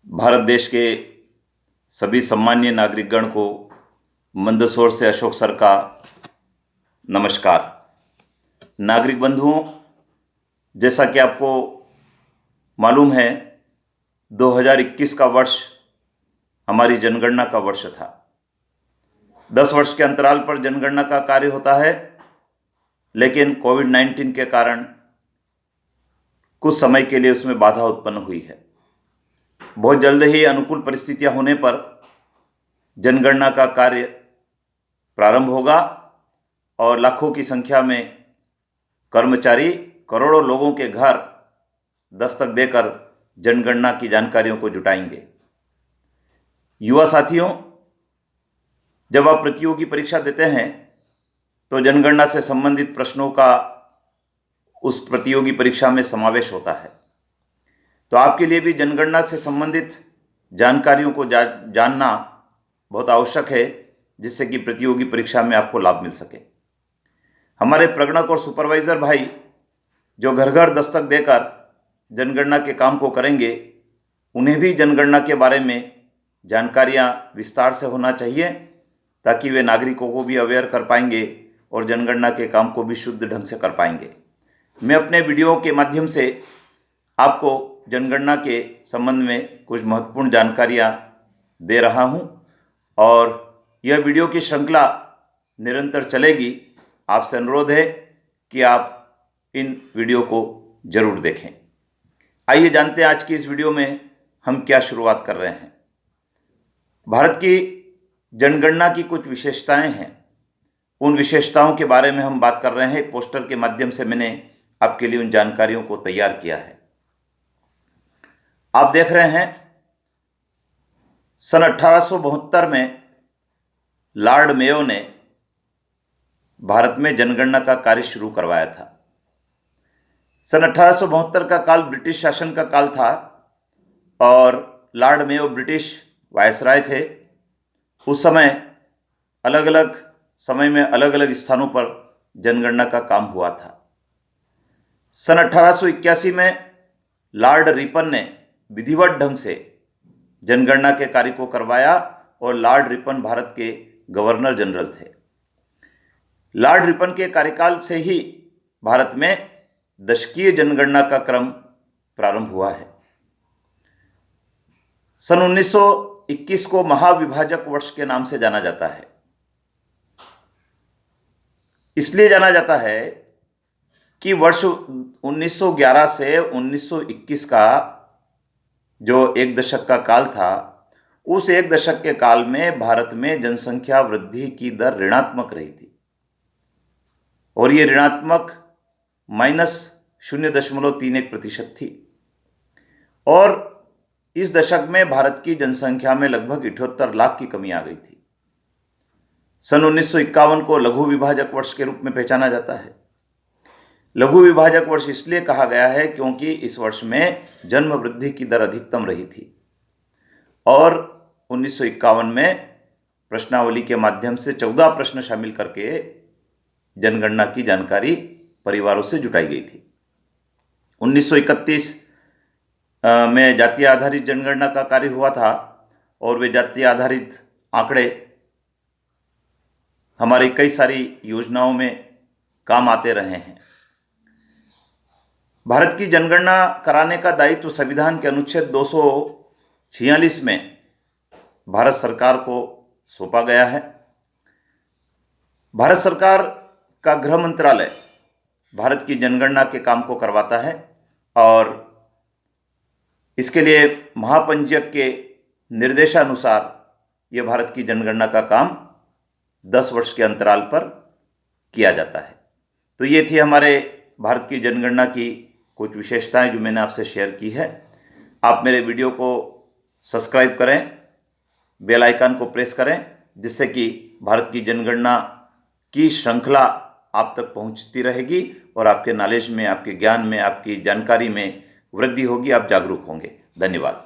भारत देश के सभी सम्मान्य नागरिकगण को मंदसौर से अशोक सर का नमस्कार। नागरिक बंधुओं, जैसा कि आपको मालूम है 2021 का वर्ष हमारी जनगणना का वर्ष था। 10 वर्ष के अंतराल पर जनगणना का कार्य होता है, लेकिन कोविड-19 के कारण कुछ समय के लिए उसमें बाधा उत्पन्न हुई है। बहुत जल्द ही अनुकूल परिस्थितियां होने पर जनगणना का कार्य प्रारंभ होगा और लाखों की संख्या में कर्मचारी करोड़ों लोगों के घर दस्तक देकर जनगणना की जानकारियों को जुटाएंगे। युवा साथियों, जब आप प्रतियोगी परीक्षा देते हैं तो जनगणना से संबंधित प्रश्नों का उस प्रतियोगी परीक्षा में समावेश होता है। तो आपके लिए भी जनगणना से संबंधित जानकारियों को जानना बहुत आवश्यक है, जिससे कि प्रतियोगी परीक्षा में आपको लाभ मिल सके। हमारे प्रगणक और सुपरवाइजर भाई जो घर घर दस्तक देकर जनगणना के काम को करेंगे, उन्हें भी जनगणना के बारे में जानकारियां विस्तार से होना चाहिए, ताकि वे नागरिकों को भी अवेयर कर पाएंगे और जनगणना के काम को भी शुद्ध ढंग से कर पाएंगे। मैं अपने वीडियो के माध्यम से आपको जनगणना के संबंध में कुछ महत्वपूर्ण जानकारियां दे रहा हूं और यह वीडियो की श्रृंखला निरंतर चलेगी। आपसे अनुरोध है कि आप इन वीडियो को जरूर देखें। आइए जानते हैं आज की इस वीडियो में हम क्या शुरुआत कर रहे हैं। भारत की जनगणना की कुछ विशेषताएं हैं, उन विशेषताओं के बारे में हम बात कर रहे हैं। एक पोस्टर के माध्यम से मैंने आपके लिए उन जानकारियों को तैयार किया है। आप देख रहे हैं, सन 1872 में लॉर्ड मेयो ने भारत में जनगणना का कार्य शुरू करवाया था। सन 1872 का काल ब्रिटिश शासन का काल था और लॉर्ड मेयो ब्रिटिश वायसराय थे। उस समय अलग अलग समय में अलग अलग स्थानों पर जनगणना का काम हुआ था। सन 1881 में लॉर्ड रिपन ने विधिवत ढंग से जनगणना के कार्य को करवाया और लॉर्ड रिपन भारत के गवर्नर जनरल थे। लॉर्ड रिपन के कार्यकाल से ही भारत में दशकीय जनगणना का क्रम प्रारंभ हुआ है। सन 1921 को महाविभाजक वर्ष के नाम से जाना जाता है। इसलिए जाना जाता है कि वर्ष 1911 से 1921 का जो एक दशक का काल था, उस एक दशक के काल में भारत में जनसंख्या वृद्धि की दर ऋणात्मक रही थी और ये ऋणात्मक -0.31% थी। और इस दशक में भारत की जनसंख्या में लगभग 78 लाख की कमी आ गई थी। सन 1951 को लघु विभाजक वर्ष के रूप में पहचाना जाता है। लघु विभाजक वर्ष इसलिए कहा गया है क्योंकि इस वर्ष में जन्म वृद्धि की दर अधिकतम रही थी और 1951 में प्रश्नावली के माध्यम से 14 प्रश्न शामिल करके जनगणना की जानकारी परिवारों से जुटाई गई थी। 1931 में जातीय आधारित जनगणना का कार्य हुआ था और वे जातीय आधारित आंकड़े हमारी कई सारी योजनाओं में काम आते रहे हैं। भारत की जनगणना कराने का दायित्व संविधान के अनुच्छेद 246 में भारत सरकार को सौंपा गया है। भारत सरकार का गृह मंत्रालय भारत की जनगणना के काम को करवाता है और इसके लिए महापंजीयक के निर्देशानुसार यह भारत की जनगणना का काम 10 वर्ष के अंतराल पर किया जाता है। तो ये थी हमारे भारत की जनगणना की कुछ विशेषताएं जो मैंने आपसे शेयर की है। आप मेरे वीडियो को सब्सक्राइब करें, बेल आइकन को प्रेस करें, जिससे कि भारत की जनगणना की श्रृंखला आप तक पहुंचती रहेगी और आपके नॉलेज में, आपके ज्ञान में, आपकी जानकारी में वृद्धि होगी। आप जागरूक होंगे। धन्यवाद।